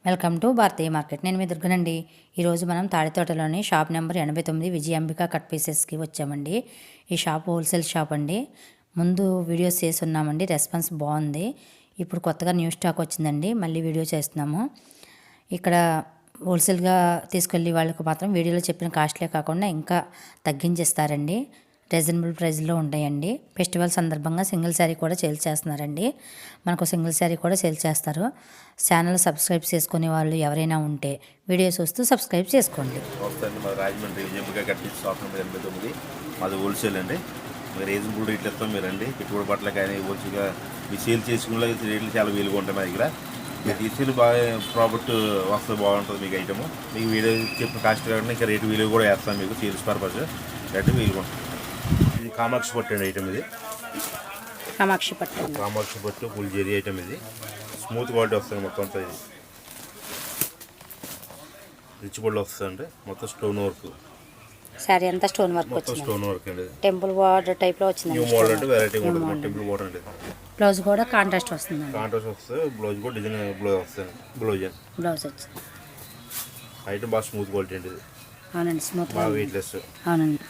Welcome to Bharatiya market. నేను మీ దుర్గనండి. ఈరోజు మనం తాడితోటలోని షాప్ నెంబర్ 89 విజయాంబిక కట్ పీసెస్కి వచ్చామండి. ఈ షాప్ హోల్సేల్ షాప్ అండి. ముందు వీడియోస్ చేసి ఉన్నామండి, రెస్పాన్స్ బాగుంది. ఇప్పుడు కొత్తగా న్యూ స్టాక్ వచ్చిందండి, మళ్ళీ వీడియో చేస్తున్నాము. ఇక్కడ హోల్సేల్గా తీసుకెళ్ళి వాళ్ళకు మాత్రం వీడియోలో చెప్పిన కాస్ట్లే కాకుండా ఇంకా తగ్గించేస్తారండి. రీజనబుల్ ప్రైస్లో ఉంటాయండి. ఫెస్టివల్ సందర్భంగా సింగిల్ శారీ కూడా సేల్ చేస్తున్నారండి. మనకు సింగిల్ శారీ కూడా సేల్ చేస్తారు. ఛానల్ సబ్స్క్రైబ్ చేసుకునే వాళ్ళు ఎవరైనా ఉంటే వీడియోస్ వస్తూ సబ్స్క్రైబ్ చేసుకోండి. Rajahmundry Vijayambika cut pieces shop number 89 మాది హోల్సేల్ అండి. మీరు రీజనబుల్ రేట్లు ఇస్తాం మీరండి. పెట్టుబడి బట్టలు కానీ హోల్సేల్గా మీరు సేల్ చేసుకునే రేట్లు చాలా వీలుగా ఉంటాయి మా దగ్గర. మీరు తీసుకెళ్ళి బాగా ప్రాఫిట్ వస్తే బాగుంటుంది మీకు ఐటమ్. మీకు వీడియో చెప్పిన కాస్ట్ కాకుండా ఇంకా రేటు వీలుగా కూడా వేస్తాం మీకు సేల్స్ పర్పస్ రేటు వీలుగా ఉంటుంది. ఇది కామాక్షి పట్టు అండి ఐటమ్. ఇది కామాక్షి పట్టు ఫుల్ జెరీ ఐటమ్. ఇది స్మూత్ క్వాలిటీ వస్తుంది మొత్తం అంతా. ఇది రిచ్ బోల్డ్ వస్తుందండి. మొత్తం స్టోన్ వర్క్ సారీ అంతా స్టోన్ వర్క్ మొత్తం స్టోన్ వర్క్ అండి. టెంపుల్ బార్డర్ టైప్ లో వచ్చింది. న్యూ మోడల్ అంటే వెరైటీ ఉంటుంది. టెంపుల్ బార్డర్ అండి. బ్లౌజ్ కూడా కాంట్రాస్ట్ వస్తుంది. కాంట్రాస్ట్ వస్తుంది. బ్లౌజ్ కూడా డిజైన్ బ్లౌజ్ వస్తుంది. బ్లౌజ్ వచ్చింది. ఐటమ్ బాగా స్మూత్ క్వాలిటీ అండి. ఇది అవునండి, స్మూత్ బాగా వెయిట్లెస్. అవునండి,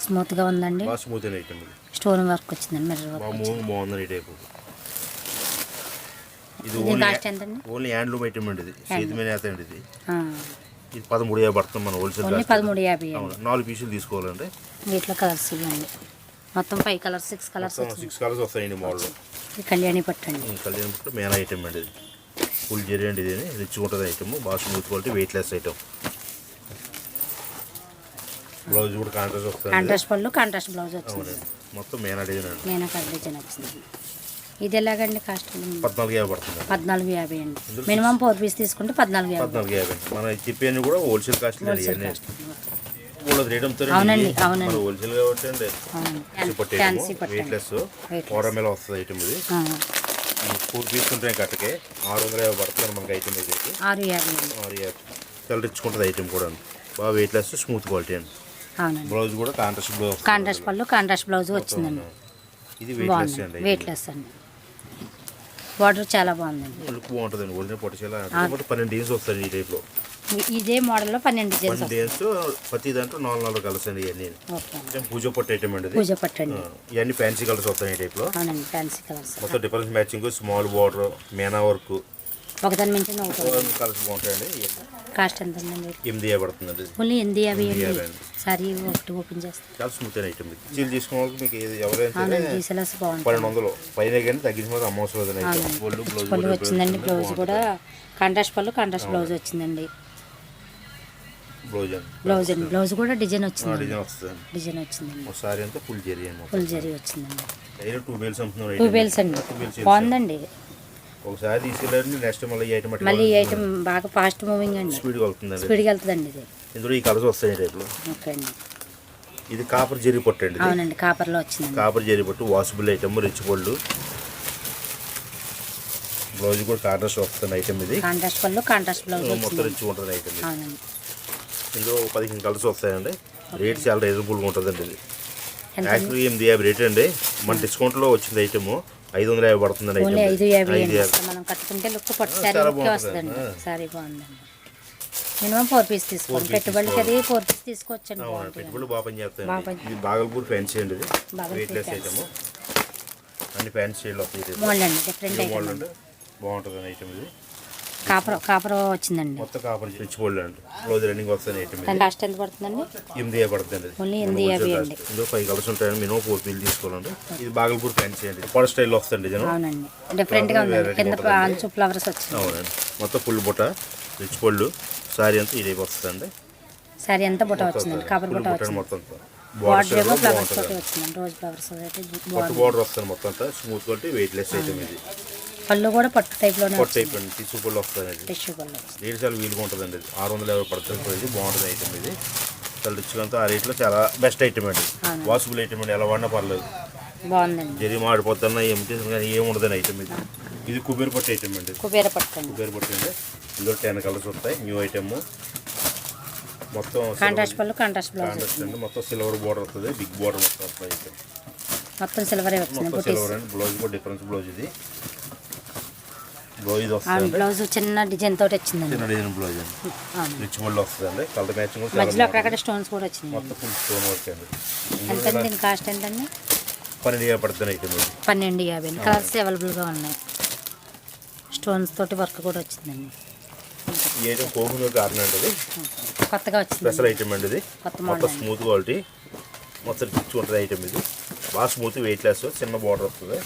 స్మూత్ గా ఉందండి. బాగా స్మూత్ అండి ఐటమ్. ఇది స్టోన్ వర్క్ వచ్చిందండి. మిర్రర్ వర్క్ బాగుందండి ఈ టైపు. ఇది ఓన్లీ హ్యాండ్లూమ్ ఐటమ్ అండి. ఇది చేతి మీద అండి. ఇది ఇది 13,50 పడుతుంది మన హోల్సేల్. 13,50. 4 పీసులు తీసుకోవాలండి. వీటిలో కలర్స్ ఇవ్వండి. మొత్తం 5 కలర్స్ 6 కలర్స్ వస్తాయండి మోడల్. ఇది కళ్యాణి పట్టు అండి. కళ్యాణి పట్టు మెయిన్ ఐటమ్ అండి. ఇది ఫుల్ జెరీ అండి. ఇది రిచ్ ఉంటుంది ఐటమ్. బాగా smooth quality weightless item. Blouse కూడా కాంట్రాస్ట్ వస్తుంది. కాంట్రాస్ట్ పళ్ళు కాంట్రాస్ట్ బ్లౌజ్ వచ్చింది. మొత్తం మేనా డిజైన్ అండి. మేనా డిజైన్ వచ్చింది. ఇది ఎలాగండి కాస్ట్? 14,50 పడుతుంది. 14,50 అండి. మినిమం 4 పీస్ తీసుకుంటే 14,50. మన చెప్పేది కూడా హోల్సేల్ కాస్ట్ అండి. అవునండి, అవునండి. హోల్సేల్ కాబట్టి అండి. వెయిట్లెస్ కోరమేల వస్తుంది ఐటమ్. ఇది 4 పీస్ ఉంటాయి కట్టకే 650 పడుతుంది మనకి ఐటమ్. ఇది 650 చాలా రిచ్ ఉంటుంది ఐటమ్ కూడా. బాగా వెయిట్లెస్ స్మూత్ క్వాలిటీ అండి. బ్లౌజ్ కూడా కాంట్రాస్ట్ బ్లౌజ్. కాంట్రాస్ట్ పళ్ళు కాంట్రాస్ట్ బ్లౌజ్ వచ్చిందండి. ఇది వెయిట్లెస్ అండి. వెయిట్లెస్ అండి. బార్డర్ చాలా బాగుందండి. లుక్ బాగుంటుందండి. ఒరిజినల్ పట్టుచీర 12 డిజైన్స్ వస్తాయి ఈ టైప్లో. ఇదే మోడల్లో 12 డిజైన్స్. ప్రతి దాంట్లో 4 కలర్స్ అండి. ఇవన్నీ పూజ పట్టు ఐటమ్ అండి. పూజ పట్టు అండి. ఇవన్నీ ఫ్యాన్సీ కలర్స్ వస్తాయి ఈ టైప్లో. అవునండి, ఫ్యాన్సీ కలర్స్. మొత్తం డిఫరెన్స్ మ్యాచింగ్ స్మాల్ బార్డర్ మేనా వర్క్ ఒకదాని మించి కలర్స్ బాగుంటాయండి. కాస్ట్ ఎంత అండి? 8,50 పడుతుందండి. ఓన్లీ 8,50 అండి. సారీ ఒకటి ఓపెన్ చేస్తాను. చాలా స్మూత్ అయిన ఐటమ్. చీల్ తీసుకున్న మీకు ఎవరైనా 1200 పైన కానీ తగ్గించిన అమ్మవసరం పళ్ళు వచ్చిందండి. బ్లౌజ్ కూడా కాంట్రాస్ట్ పళ్ళు కాంట్రాస్ట్ బ్లౌజ్ వచ్చిందండి. బ్లౌజ్ అండి. బ్లౌజ్ కూడా డిజైన్ వచ్చింది. డిజైన్ వచ్చిందండి. సారీ అంతా ఫుల్ జెరీ అండి. ఫుల్ జెరీ వచ్చిందండి. 2 బేల్స్ అమ్ముతున్నారు. 2 బేల్స్ అండి. బాగుందండి. ఒకసారి తీసుకెళ్ళండి. నెక్స్ట్ మళ్ళీ ఈ ఐటమ్ బాగా ఫాస్ట్ మూవింగ్ అండి. స్పీడ్గా వెళ్తుందండి. ఇది ఇందులో ఈ కలర్స్ వస్తాయి టైప్లో. ఓకే అండి. ఇది కాపర్ జెరీ పట్టు అండి. అవునండి, కాపర్లో వచ్చింది. కాపర్ జెరీ పట్టు వాషబుల్ ఐటమ్. రిచ్ పళ్ళు. బ్లౌజ్ కూడా కాంట్రాస్ట్ వస్తుంది ఐటమ్. ఇది కాంట్రాస్ట్ పళ్ళు కాంట్రాస్ట్ బ్లౌజ్ మొత్తం రిచ్ ఉంటుంది ఐటమ్. ఇందులో 15 కలర్స్ వస్తాయండి. రేట్ చాలా రీజనబుల్గా ఉంటుందండి. ఇది యాక్చువల్లీ 8,50 రేట్ అండి. మన డిస్కౌంట్లో వచ్చింది ఐటమ్ 550 పడుతుందండి. 550 మనం కట్టుకుంటే లుక్ పట్టు సారీ వస్తుందండి. సారీ బాగుందండి. మినిమం 4 పీస్ తీసుకోండి. పెట్టుబడికి అది 4 పీస్ తీసుకోవచ్చండి. పెట్టుబడులు బాగా పనిచేస్తాయి. ఇది బాగల్పూర్ ఫ్యాన్సీ అండి. ఇది వెయిట్లెస్ ఐటమ్. అన్ని ఫ్యాన్సీ స్టైల్ వస్తాయి. మోడల్ అండి, డిఫరెంట్ మోడల్ బాగుంటుంది ఐటమ్. ఇది కాపర్ వచ్చిందండి. మొత్తం కాపర్ రిచ్ గోల్డ్ అండి. బ్లౌజ్ రన్నింగ్ వస్తుంది ఐటమ్. కాస్ట్ ఎంత పడుతుందండి? 8,50 పడుతుంది. ఓన్లీ 8,50 అండి. ఇందులో 5 కలర్స్ ఉంటాయండి. మినిమం 4 పీలు తీసుకోవాలండి. ఇది బాగల్పూర్ ఫ్యాన్సీ అండి. పొడ స్టైల్ వస్తుంది. అవునండి, డిఫరెంట్ గా ఉంది. కింద అంచు ఫ్లవర్స్ వచ్చింది. అవునండి. మొత్తం ఫుల్ బుట్ట రిచ్ పళ్ళు. సారీ అంతా ఈ టైప్ వస్తుందండి. సారీ అంతా బుట్ట వచ్చిందండి. కాపర్ బుట్ట వచ్చింది. మొత్తం బార్డర్ ఏమో ఫ్లవర్స్ తోటి వచ్చిందండి. రోజ్ ఫ్లవర్స్ తోటి బార్డర్ వస్తుంది. మొత్తం అంతా స్మూత్ క్వాలిటీ వెయిట్లెస్ ఐటమ్. ఇది పళ్ళు కూడా పట్టు టైప్లోనే పట్టు టైప్ అండి. టిష్యూ పళ్ళు వస్తుంది. టిష్యూ పళ్ళు రేట్ చాలా వీలుగా ఉంటుందండి. 650 పడుతుంది. ఇది బాగుంటుంది ఐటమ్. ఇది చాలా రిచ్గా అంతా. ఆ రేట్లో చాలా బెస్ట్ ఐటమ్ అండి. వాషబుల్ ఐటమ్ అండి. ఎలా వాడినా పర్లేదు. బాగుందండి. జరి మాడిపోతున్నా ఏముండదని ఐటమ్. ఇది ఇది కుబేర పట్టు ఐటమ్ అండి. కుబేర పట్టు అండి. ఇందులో 10 కలర్స్ వస్తాయి. New item. మొత్తం కాంట్రాస్ట్ పళ్ళు కాంట్రాస్ట్ బ్లౌజ్ అండి. మొత్తం సిల్వర్ బోర్డర్ వస్తుంది. బిగ్ బోర్డర్ మొత్తం వస్తుంది. మొత్తం సిల్వరే వచ్చింది. సిల్వర్ అండి. బ్లౌజ్ కూడా డిఫరెన్స్ బ్లౌజ్. ఇది బ్లౌజ్ వస్తుంది, బ్లౌజ్ చిన్న డిజైన్ తోటి వచ్చిందండి, చిన్న డిజైన్ బ్లౌజ్ అండి, రిచ్ మోడల్ వస్తుందండి, కలర్ మ్యాచింగ్ కూడా మధ్యలో అక్కడక్కడ స్టోన్స్ కూడా వచ్చినాయి. మొత్తం ఫుల్ స్టోన్ వర్క్ అండి. ఎంతండి దీని కాస్ట్ ఎంతండి? 12,000 పడుతుంది ఐటమ్. 12,50. కలర్స్ అవైలబుల్గా ఉన్నాయి, స్టోన్స్ తోటి వర్క్ కూడా వచ్చిందండి. ఈ ఐటమ్ కోహినూర్ కాటన్ అండి, ఇది కొత్తగా వచ్చింది, స్పెషల్ ఐటమ్ అండి. ఇది కొత్త మొత్తం స్మూత్ క్వాలిటీ, మొత్తం రిచ్ ఉంటుంది ఐటమ్. ఇది బాగా స్మూత్, వెయిట్ లెస్, చిన్న బార్డర్ వస్తుంది,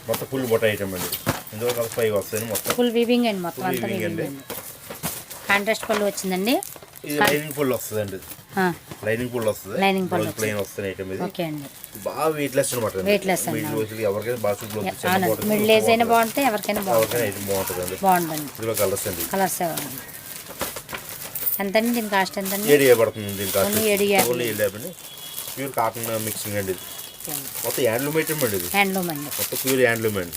మొత్తం ఫుల్ బొట్ట ఐటమ్ అండి. ఇందులో కలిసి 5 వస్తాయి, మొత్తం ఫుల్ వీవింగ్ అండి, మొత్తం అంతా వీవింగ్ అండి. కాంట్రాస్ట్ పళ్ళు వచ్చిందండి, ఇది లైనింగ్ ఫుల్ వస్తుందండి, లైనింగ్ ఫుల్ వస్తుంది, లైనింగ్ పళ్ళు ప్లెయిన్ వస్తుంది ఐటమ్. ఇది ఓకే అండి, బాగా వెయిట్ లెస్ అనమాట, వెయిట్ లెస్ అండి. ఎవరికైనా బాగా మిడిల్ ఏజ్ అయినా బాగుంటాయి, ఎవరికైనా బాగుంటుందండి. బాగుంటుంది. ఇందులో కలర్స్ అండి, కలర్స్ ఎంతండి దీని కాస్ట్ ఎంతండి? 7,000 పడుతుంది. దీని కాస్ట్ 7,50. ప్యూర్ కాటన్ మిక్సింగ్ అండి, ఇది మొత్తం హ్యాండ్లూమ్ ఐటమ్ అండి. ఇది హ్యాండ్లూమ్ అండి, మొత్తం ప్యూర్ హ్యాండ్లూమ్ అండి.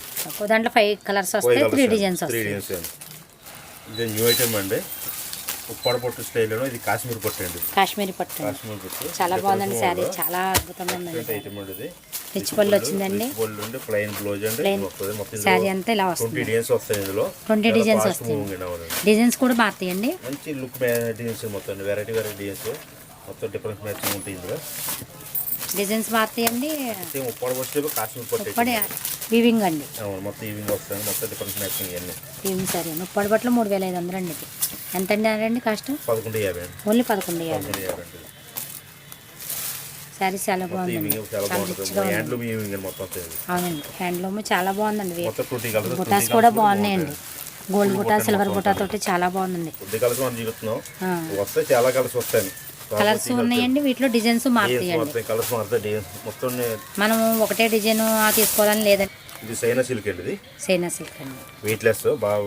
దాంట్లో 5 కలర్స్ వస్తాయి, 3 డిజైన్స్ వస్తాయి. ఇది న్యూ ఐటమ్ అండి, ఉప్పాడ పట్టు స్టైల్లో. ఇది కాశ్మీర్ పట్టు అండి, కాశ్మీరీ పట్టు. కాశ్మీర్ పట్టు చాలా బాగుందండి శారీ, చాలా అద్భుతంగా ఉందండి. ఐటమ్ అండి. ఇది రిచ్ పళ్ళు వచ్చిందండి, పళ్ళు అండి, ప్లెయిన్ బ్లౌజ్ అండి, మొత్తం శారీ అంతా ఇలా వస్తుంది. 20 డిజైన్స్ వస్తాయి, ఇందులో 20 డిజైన్స్ వస్తాయి. డిజైన్స్ కూడా మారుతాయండి, మంచి లుక్ డిజైన్స్, మొత్తం వెరైటీ డిజైన్స్, మొత్తం డిఫరెన్స్ మ్యాచింగ్ ఉంటాయి. ఇందులో డిజైన్స్ మారుతాయండి. ఉప్పాడ పట్టు కాశ్మీర్ పట్టు వీవింగ్ అండి, మొత్తం ఈవింగ్ వస్తాయి, మొత్తం డిఫరెన్స్ మ్యాచింగ్ ఇవన్నీ. వీవింగ్ సారీ ఉప్పాడ పట్టులో 3,500 అండి. ఇది ఎంత అండి కాస్ట్? 11,50 అండి, ఓన్లీ 11,50. శారీ చాలా బాగుందండి, అవునండి. హ్యాండ్లూమ్ చాలా బాగుందండి, బుటాస్ కూడా బాగున్నాయండి, గోల్డ్ బుటా, సిల్వర్ బుటా తోటి చాలా బాగుందండి. చాలా కలర్స్ వస్తాయి, కలర్స్ ఉన్నాయండి, వీటిలో డిజైన్స్ మారుతాయండి. మనం ఒకటే డిజైన్ తీసుకోవాలని లేదండి. ఇది సైనా సిల్క్ అండి, ఇది సైనా సిల్క్ అండి, వెయిట్ లెస్, బాగా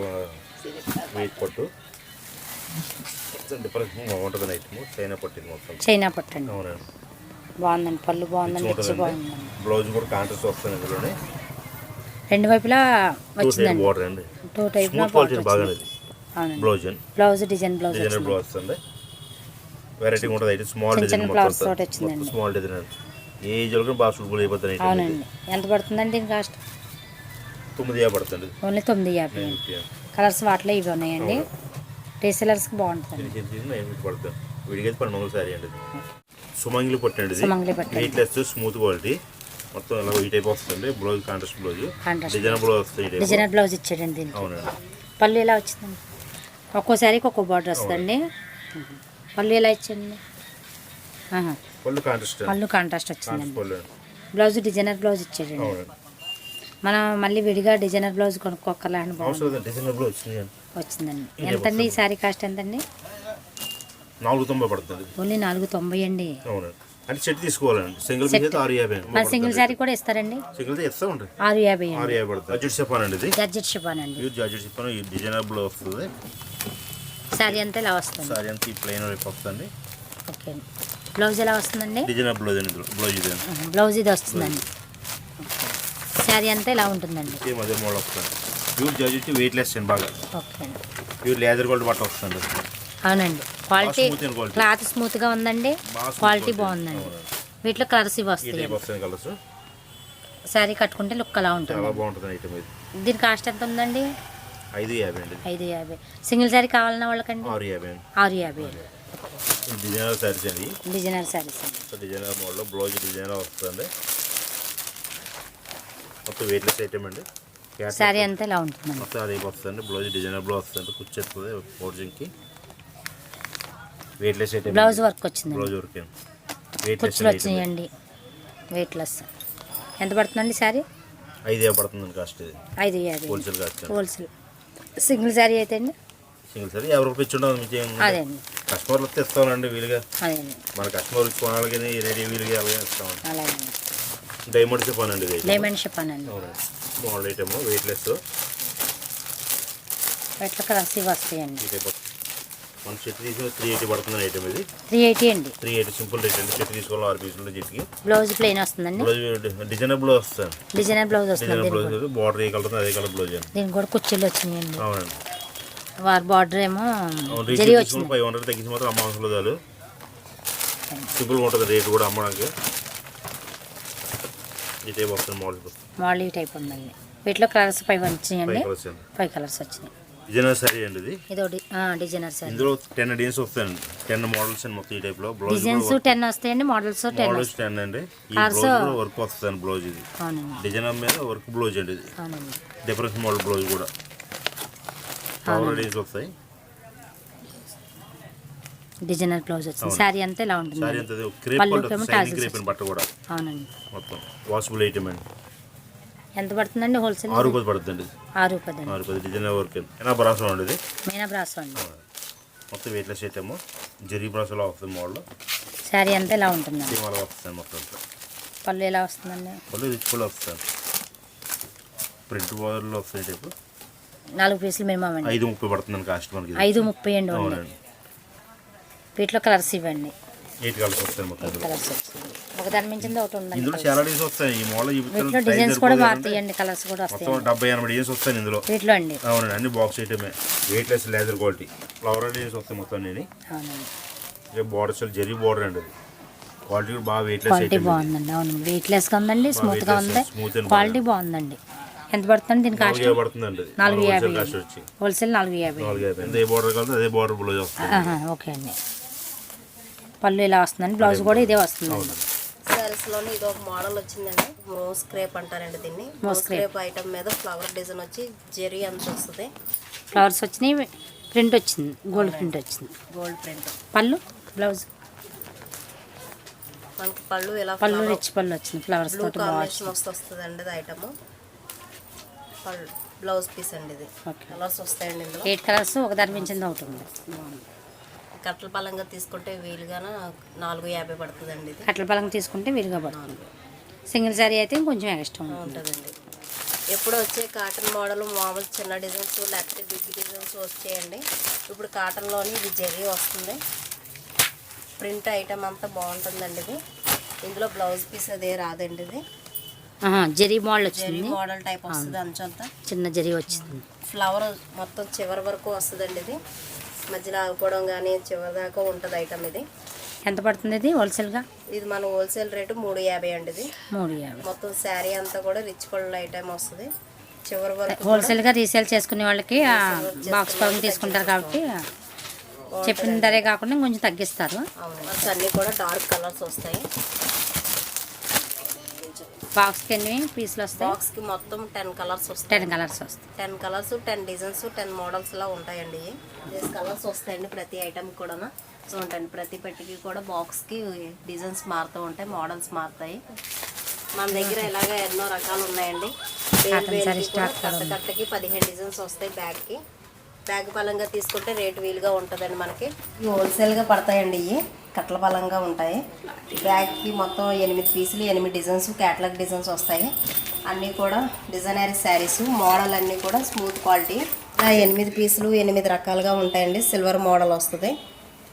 వెయిట్ పట్టు, డిఫరెన్స్ బాగుంటుంది ఐటమ్. చైనా పట్టు, ఇది మొత్తం చైనా పట్టు అండి. అవునండి, బాగుందండి, పళ్ళు బాగుందండి, బాగుందండి. బ్లౌజ్ కూడా కాంట్రాస్ట్ వస్తుంది, ఇందులోనే రెండు వైపులా వచ్చిందండి, బోర్డర్ అండి, 2 టైప్లో బ్లౌజ్ డిజైన్ బ్లౌజ్ వస్తుంది. వెరైటీ ఉంటుంది అయితే, స్మాల్ డిజైన్, స్మాల్ డిజైన్ అండి. ఏ ఏజ్ వరకు బాగా సూటబుల్ అయిపోతుంది. అవునండి. ఎంత పడుతుందండి దీని కాస్ట్? 9,000 పడుతుంది, ఓన్లీ 9,50. కలర్స్ వాటిలో ఇవి ఉన్నాయండి, రీసెలర్స్కి బాగుంటుంది. పడుతుంది, విడిగా 1200 సారీ అండి. సుమంగిలి పట్టండి, వెయిట్ లెస్, స్మూత్ క్వాలిటీ, మొత్తం ఇలా ఈ టైప్ వస్తుంది. Blouse contrast blouse, designer blouse వస్తుంది, డిజైనర్ బ్లౌజ్ ఇచ్చాడండి. అవునండి. పళ్ళు ఎలా వచ్చిందండి? ఒక్కో శారీకి ఒక్కో బార్డర్ వస్తుందండి. పళ్ళు ఎలా ఇచ్చింది? పళ్ళు కాంట్రాస్ట్ వచ్చిందండి. బ్లౌజ్ డిజైనర్ బ్లౌజ్ ఇచ్చాడండి. మనం మళ్ళీ విడిగా డిజైనర్ బ్లౌజ్ కొనుక్కోకర్లేండి, వచ్చిందండి. ఎంతండి ఈ శారీ కాస్ట్ ఎంతండి? 490 పడుతుంది, ఓన్లీ 490 అండి. అంటే సెట్ తీసుకోవాలండి, సింగిల్ పీస్ అయితే 650. సింగిల్ శారీ కూడా ఇస్తారండి, సింగిల్ ఇస్తా ఉంటాయి. 650 పడుతుంది. జార్జెట్ షిఫాన్ అండి, ఇది జార్జెట్ షిఫాన్ అండి. జార్జెట్ షిఫాన్, ఈ డిజైనర్ బ్లౌజ్ వస్తుంది. శారీ అంతా ఇలా వస్తుంది, శారీ అంతా ఈ ప్లెయిన్ వైపు వస్తుంది. ఓకే. బ్లౌజ్ ఎలా వస్తుందండి? డిజైనర్ బ్లౌజ్ అండి, బ్లౌజ్ ఇది వస్తుందండి. శారీ అంతా ఇలా ఉంటుందండి, అదే మోడల్ వస్తుంది. ప్యూర్ జార్జెట్, వెయిట్ లెస్ అండి, బాగా ఓకే. ప్యూర్ లేదర్ గోల్డ్ బట్ట వస్తుంది. అవునండి, క్వాలిటీ క్లాత్ స్మూత్గా ఉందండి, క్వాలిటీ బాగుందండి. వీటిలో కలర్స్ ఇవి వస్తాయి. కలర్స్ శారీ కట్టుకుంటే లుక్ అలా ఉంటుంది, చాలా బాగుంటుంది ఐటమ్. ఇది దీని కాస్ట్ ఎంత ఉందండి? 550 అండి. 550. సింగిల్ శారీ కావాలన్నా వాళ్ళకండి 650. డిజైనర్ శారీస్ అండి, డిజైనర్ శారీస్ అండి. డిజైనర్ మోడల్, బ్లౌజ్ డిజైనర్ వస్తుంది, మొత్తం వెయిట్ లెస్ ఐటమ్ అండి. శారీ అంతా ఇలా ఉంటుంది, మొత్తం అదే వస్తుంది. బ్లౌజ్ డిజైనర్ బ్లౌజ్ వస్తుంది, కుచ్చేస్తుంది ఫోర్జింగ్కి. Weight less item, blouse work వచ్చింది, బ్లౌజ్ వర్క్ కుచ్చులు వచ్చినాయండి, వెయిట్ లెస్. ఎంత పడుతుందండి శారీ? 5,000 పడుతుందండి కాస్ట్. ఇది 550 wholesale cost. Wholesale. Single sari అయితే అండి, సింగిల్ సారీ 50 రూపాయలు ఇచ్చిండదు. అదే అండి, కస్టమర్లు వస్తే ఇస్తామండి వీలుగా. అదే అండి, మన కస్టమర్ కొనాలి కానీ రెడీ వీలుగా అలాగే ఇస్తామండి. అలాగే. డైమండ్ షిఫాన్ అండి, ఇది డైమండ్ షిఫాన్ అండి, స్మాల్ ఐటమ్, వెయిట్ లెస్. ఎట్లా కలర్స్ ఇవి వస్తాయండి. మన చెట్టు తీసుకుని 380 పడుతుంది ఐటమ్. ఇది 380 అండి, 380 సింపుల్ రేట్ అండి. చెట్టు తీసుకోవాలి 6 పీసులు చెట్టుకి. బ్లౌజ్ ప్లెయిన్ వస్తుందండి, బ్లౌజ్ డిజైనర్ బ్లౌజ్ వస్తుంది, డిజైనర్ బ్లౌజ్ వస్తుంది. బ్లౌజ్ బార్డర్ ఏ కలర్ అదే కలర్ బ్లౌజ్ అండి. దీనికి కూడా కుర్చీలు వచ్చినాయండి. అవునండి, వారి బార్డర్ ఏమో 500 తగ్గించి మాత్రం అమ్మాల్సిన చాలు. సింపుల్గా ఉంటుంది రేట్ కూడా అమ్మడానికి. ఈ టైప్ వస్తుంది మోడల్, ఈ టైప్ ఉందండి. వీటిలో కలర్స్ 5 వచ్చినాయండి. 5 కలర్స్ 5 కలర్స్ వచ్చినాయి. డిజైనర్ సారీ అండి ఇది. ఇది డిజైనర్ సారీ. ఇందులో 10 డిజైన్స్ వస్తాయండి. 10 మోడల్స్ అండి మొత్తం ఈ టైప్ లో. బ్లౌజ్ డిజైన్స్ 10 వస్తాయండి, మోడల్స్ 10 అండి. ఈ బ్లౌజ్ కూడా వర్క్ వస్తుందండి. బ్లౌజ్ ఇది డిజైనర్ మీద వర్క్ బ్లౌజ్ అండి. ఇది డిఫరెన్స్ మోడల్ బ్లౌజ్ కూడా ఫ్లవర్ డిజైన్స్ వస్తాయి. డిజైనర్ బ్లౌజ్ వచ్చింది. సారీ అంతా ఇలా ఉంటుంది. సారీ అంతా క్రేప్ బట్ట కూడా అవునండి. మొత్తం వాషబుల్ ఐటమ్ అండి. ఎంత పడుతుందండి హోల్సేల్? 6 రూపాయలు పడుతుందండి. 6 రూపాయలు. 6 రూపాయలు డిజైనర్ వర్క్ అండి. మీనా బ్రాసో అండి ఇది. మీనా బ్రాసో అండి. మొత్తం వెయిట్లెస్ ఐటమ్. జరీ బ్రాసోలో వస్తుంది మోడల్. సారీ అంతా ఇలా ఉంటుంది. అలా వస్తుంది మొత్తం. పళ్ళు ఎలా వస్తుందండి? పళ్ళు రిచ్ పళ్ళు వస్తుంది. ప్రింట్ బార్లో వస్తుంది టైపు. 4 పీసులు మినిమం అండి. 5.30 పడుతుందండి కాస్ట్ మనకి. 5.30 అండి. అవునండి. వీటిలో కలర్స్ ఇవ్వండి. 8 కలర్స్ వస్తాయి మొత్తం. కలర్స్ వస్తాయి. ఒక దాని మించింది ఒకటి ఉందండి. ఇందులో చాలా డిజైన్స్ వస్తాయి. ఈ మోడల్ వీటిలో డిజైన్స్ కూడా మారుతాయండి, కలర్స్ కూడా వస్తాయి. మొత్తం 70-80 డిజైన్స్ వస్తాయి ఇందులో. వీటిలో అండి. అవునండి. అన్ని బాక్స్ ఐటమే. Weightless leather quality flower designs వస్తాయి మొత్తం అన్ని. అవునండి. బార్డర్స్ జరీ బార్డర్ అండి. అది క్వాలిటీ కూడా బాగా వెయిట్లెస్ క్వాలిటీ బాగుందండి. అవును, వెయిట్లెస్గా ఉందండి, స్మూత్గా ఉంది, క్వాలిటీ బాగుందండి. ఎంత పడుతుంది దీని కాస్ట్? 450 పడుతుందండి. 450 హోల్సేల్. 450. ఏ బార్డర్ కావాలి అదే బార్డర్ బ్లౌజ్ వస్తుంది. ఓకే అండి. పళ్ళు ఇలా వస్తుందండి, బ్లౌజ్ కూడా ఇదే వస్తుందండి. సారీస్లోనే ఇది ఒక మోడల్ వచ్చిందండి. మోస్ క్రేప్ అంటారండి దీన్ని. మోస్ క్రేప్ ఐటమ్ మీద ఫ్లవర్ డిజైన్ వచ్చి జెరీ అంత వస్తుంది. ఫ్లవర్స్ వచ్చినాయి, ప్రింట్ వచ్చింది, గోల్డ్ ప్రింట్ వచ్చింది. Gold print. పళ్ళు బ్లౌజ్ మనకి పళ్ళు ఇలా పళ్ళు రిచ్ పళ్ళు వచ్చింది. ఫ్లవర్స్ తోటి కాంబినేషన్ వస్తుందండి ఇది ఐటమ్. పళ్ళు బ్లౌజ్ పీస్ అండి ఇది. కలర్స్ వస్తాయండి ఇందులో. 8 కలర్స్ ఒక దాని మించింది ఒకటి ఉంది. కట్టల పలంగా తీసుకుంటే వీలుగా 450 పడుతుందండి ఇది. కట్టల పలంగా తీసుకుంటే వీలుగా పడుతుంది. సింగిల్ సారీ అయితే కొంచెం ఎక్స్ట్రా ఉంటుందండి. ఎప్పుడు వచ్చే కాటన్ మోడల్ మామూలు చిన్న డిజైన్స్ లేకపోతే బిగ్ డిజైన్స్ వచ్చేయండి. ఇప్పుడు కాటన్లోని ఇది జెర్రీ వస్తుంది. ప్రింట్ ఐటమ్ అంతా బాగుంటుందండి ఇది. ఇందులో బ్లౌజ్ పీస్ అదే రాదండి. ఇది జెరీ మోడల్ వచ్చింది. జెరీ మోడల్ టైప్ వస్తుంది. అంచంతా చిన్న జెరీ వచ్చింది. ఫ్లవర్ మొత్తం చివరి వరకు వస్తుందండి. ఇది మధ్యలో ఆగిపోవడం కానీ చివరి దాకా ఉంటుంది ఐటమ్. ఇది ఎంత పడుతుంది ఇది హోల్సేల్గా? ఇది మన హోల్సేల్ రేటు 350 అండి. ఇది 350. మొత్తం శారీ అంతా కూడా రిచ్ పళ్ళు ఐటమ్ వస్తుంది. చివరి వరకు హోల్సేల్గా రీసేల్ చేసుకునే వాళ్ళకి బాక్స్ పరంగా తీసుకుంటారు కాబట్టి చెప్పిన ధరే కాకుండా కొంచెం తగ్గిస్తారు. అన్నీ కూడా డార్క్ కలర్స్ వస్తాయి. బాక్స్కి ఎన్ని పీసులు వస్తాయి? బాక్స్కి మొత్తం 10 కలర్స్ వస్తాయి. 10 కలర్స్ వస్తాయి. 10 కలర్స్, 10 డిజైన్స్, 10 మోడల్స్ లా ఉంటాయండి. ఇవి కలర్స్ వస్తాయండి ప్రతి ఐటమ్ కూడా. చూడండి ప్రతి పెట్టికి కూడా బాక్స్కి డిజైన్స్ మారుతూ ఉంటాయి, మోడల్స్ మారుతాయి. మన దగ్గర ఇలాగ ఎన్నో రకాలు ఉన్నాయండి. కట్టకి 15 డిజైన్స్ వస్తాయి. బ్యాగ్ పలంగా తీసుకుంటే రేటు వీలుగా ఉంటుందండి మనకి. ఇవి హోల్సేల్గా పడతాయండి. ఇవి కట్టల పలంగా ఉంటాయి. బ్యాగ్కి మొత్తం 8 పీసులు, 8 డిజైన్స్, క్యాటలాగ్ డిజైన్స్ వస్తాయి. అన్నీ కూడా డిజైనరీ శారీస్. మోడల్ అన్నీ కూడా స్మూత్ క్వాలిటీ. ఇలా 8 పీసులు 8 రకాలుగా ఉంటాయండి. సిల్వర్ మోడల్ వస్తుంది.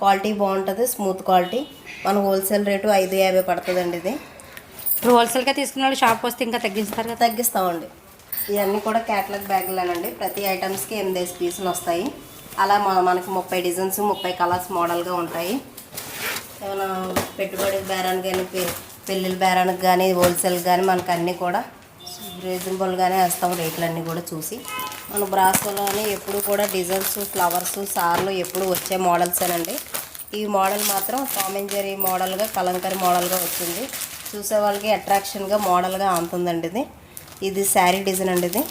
క్వాలిటీ బాగుంటుంది, స్మూత్ క్వాలిటీ. మన హోల్సేల్ రేటు 550 పడుతుందండి. ఇది ఇప్పుడు హోల్సేల్గా తీసుకున్న వాళ్ళు షాప్కి వస్తే ఇంకా తగ్గిస్తారు కదా? తగ్గిస్తామండి. ఇవన్నీ కూడా క్యాటలాగ్ బ్యాగులేనండి. ప్రతి ఐటమ్స్కి 8 పీసులు వస్తాయి. అలా మనకి 30 డిజైన్స్, 30 కలర్స్ మోడల్గా ఉంటాయి. ఏమైనా పెట్టుబడి బేరానికి కానీ పెళ్ళిళ్ళ బేరానికి కానీ హోల్సేల్ కానీ మనకు అన్నీ కూడా రీజనబుల్గానే వేస్తాం. రేట్లన్నీ కూడా చూసి మన బ్రాసోలోనే ఎప్పుడు కూడా డిజైన్స్, ఫ్లవర్స్, సార్లు ఎప్పుడు వచ్చే మోడల్సేనండి. ఈ మోడల్ మాత్రం టామెంజరీ మోడల్గా, కలంకరీ మోడల్గా వచ్చింది. చూసే వాళ్ళకి అట్రాక్షన్గా మోడల్గా ఉంటుందండి. ఇది శారీ డిజైన్ అండి. ఇది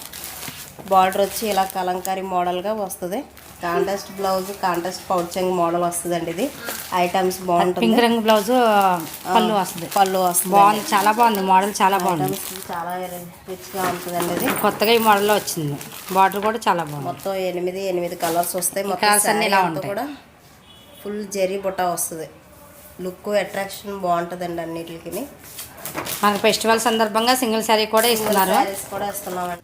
బార్డర్ వచ్చి ఇలా కలంకారీ మోడల్గా వస్తుంది. కాంట్రాస్ట్ బ్లౌజ్, కాంట్రాస్ట్ పౌచంగ్ మోడల్ వస్తుందండి. ఇది ఐటమ్స్ బాగుంటుంది. పింక్ రంగు బ్లౌజ్, పళ్ళు వస్తుంది. బాగుంది, చాలా బాగుంది మోడల్, చాలా బాగుంది. చాలా రిచ్గా ఉంటుందండి. ఇది కొత్తగా ఈ మోడల్లో వచ్చింది. బార్డర్ కూడా చాలా బాగుంది. మొత్తం 8 కలర్స్ వస్తాయి. మొత్తం కూడా ఫుల్ జరీ బుట్ట వస్తుంది. లుక్ అట్రాక్షన్ బాగుంటుందండి అన్నిటికి. మనకు ఫెస్టివల్ సందర్భంగా సింగిల్ శారీ కూడా ఇస్తున్నారు.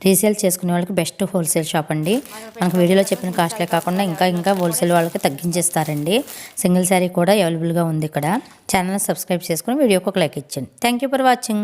రీసేల్ చేసుకునే వాళ్ళకి బెస్ట్ హోల్సేల్ షాప్ అండి. మనకు వీడియోలో చెప్పిన కాస్ట్లే కాకుండా ఇంకా హోల్సేల్ వాళ్ళకి తగ్గించేస్తారండి. సింగిల్ శారీ కూడా అవైలబుల్గా ఉంది ఇక్కడ. ఛానల్ సబ్స్క్రైబ్ చేసుకుని వీడియోకి ఒక లైక్ ఇచ్చండి. Thank you for watching.